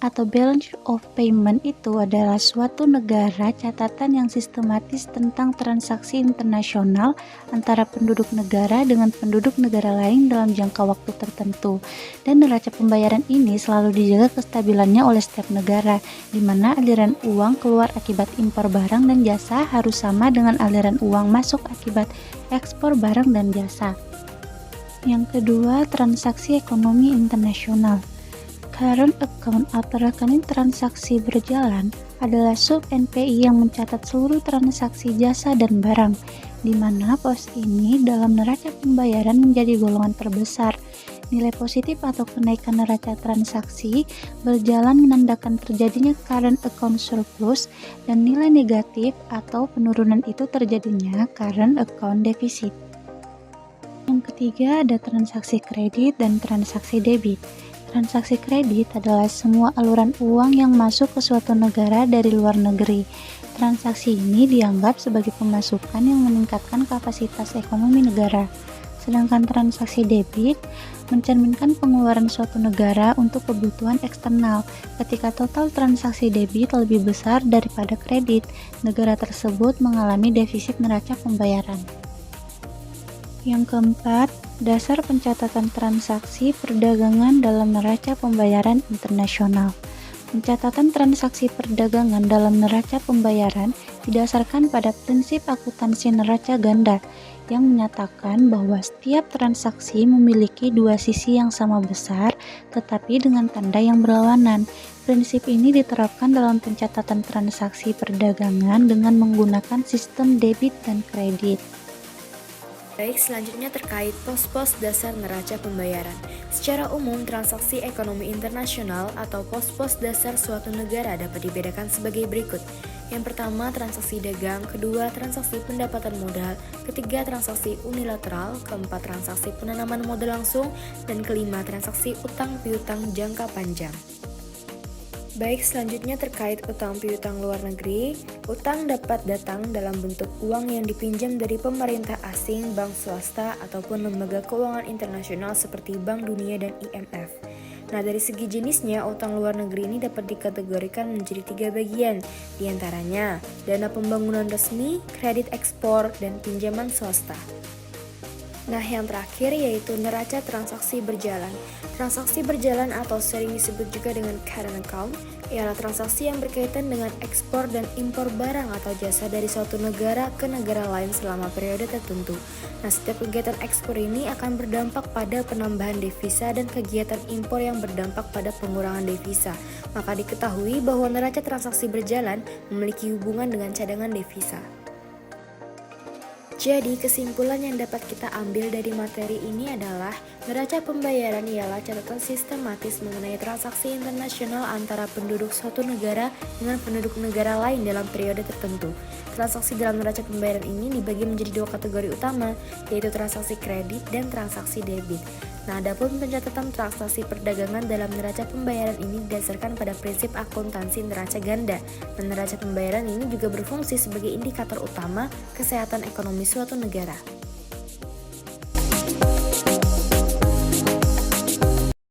atau balance of payment itu adalah suatu negara catatan yang sistematis tentang transaksi internasional antara penduduk negara dengan penduduk negara lain dalam jangka waktu tertentu. Dan neraca pembayaran ini selalu dijaga kestabilannya oleh setiap negara, di mana aliran uang keluar akibat impor barang dan jasa harus sama dengan aliran uang masuk akibat ekspor barang dan jasa. Yang kedua, transaksi ekonomi internasional. Current account atau rekening transaksi berjalan adalah sub NPI yang mencatat seluruh transaksi jasa dan barang, di mana pos ini dalam neraca pembayaran menjadi golongan terbesar. Nilai positif atau kenaikan neraca transaksi berjalan menandakan terjadinya current account surplus, dan nilai negatif atau penurunan itu terjadinya current account deficit. Yang ketiga ada transaksi kredit dan transaksi debit. Transaksi kredit adalah semua aluran uang yang masuk ke suatu negara dari luar negeri. Transaksi ini dianggap sebagai pemasukan yang meningkatkan kapasitas ekonomi negara. Sedangkan transaksi debit mencerminkan pengeluaran suatu negara untuk kebutuhan eksternal. Ketika total transaksi debit lebih besar daripada kredit, negara tersebut mengalami defisit neraca pembayaran. Yang keempat, dasar pencatatan transaksi perdagangan dalam neraca pembayaran internasional. Pencatatan transaksi perdagangan dalam neraca pembayaran didasarkan pada prinsip akuntansi neraca ganda yang menyatakan bahwa setiap transaksi memiliki dua sisi yang sama besar tetapi dengan tanda yang berlawanan. Prinsip ini diterapkan dalam pencatatan transaksi perdagangan dengan menggunakan sistem debit dan kredit. Baik, selanjutnya terkait pos-pos dasar neraca pembayaran. Secara umum, transaksi ekonomi internasional atau pos-pos dasar suatu negara dapat dibedakan sebagai berikut. Yang pertama, transaksi dagang, kedua, transaksi pendapatan modal, ketiga, transaksi unilateral, keempat, transaksi penanaman modal langsung, dan kelima, transaksi utang piutang jangka panjang. Baik, selanjutnya terkait utang piutang luar negeri. Utang dapat datang dalam bentuk uang yang dipinjam dari pemerintah asing, bank swasta, ataupun lembaga keuangan internasional seperti Bank Dunia dan IMF. Nah, dari segi jenisnya, utang luar negeri ini dapat dikategorikan menjadi 3 bagian, diantaranya dana pembangunan resmi, kredit ekspor, dan pinjaman swasta. Nah, yang terakhir yaitu neraca transaksi berjalan. Transaksi berjalan atau sering disebut juga dengan current account ialah transaksi yang berkaitan dengan ekspor dan impor barang atau jasa dari suatu negara ke negara lain selama periode tertentu. Nah, setiap kegiatan ekspor ini akan berdampak pada penambahan devisa dan kegiatan impor yang berdampak pada pengurangan devisa. Maka diketahui bahwa neraca transaksi berjalan memiliki hubungan dengan cadangan devisa. Jadi, kesimpulan yang dapat kita ambil dari materi ini adalah neraca pembayaran ialah catatan sistematis mengenai transaksi internasional antara penduduk suatu negara dengan penduduk negara lain dalam periode tertentu. Transaksi dalam neraca pembayaran ini dibagi menjadi 2 kategori utama, yaitu transaksi kredit dan transaksi debit. Nah, adapun pencatatan transaksi perdagangan dalam neraca pembayaran ini didasarkan pada prinsip akuntansi neraca ganda. Dan neraca pembayaran ini juga berfungsi sebagai indikator utama kesehatan ekonomi suatu negara.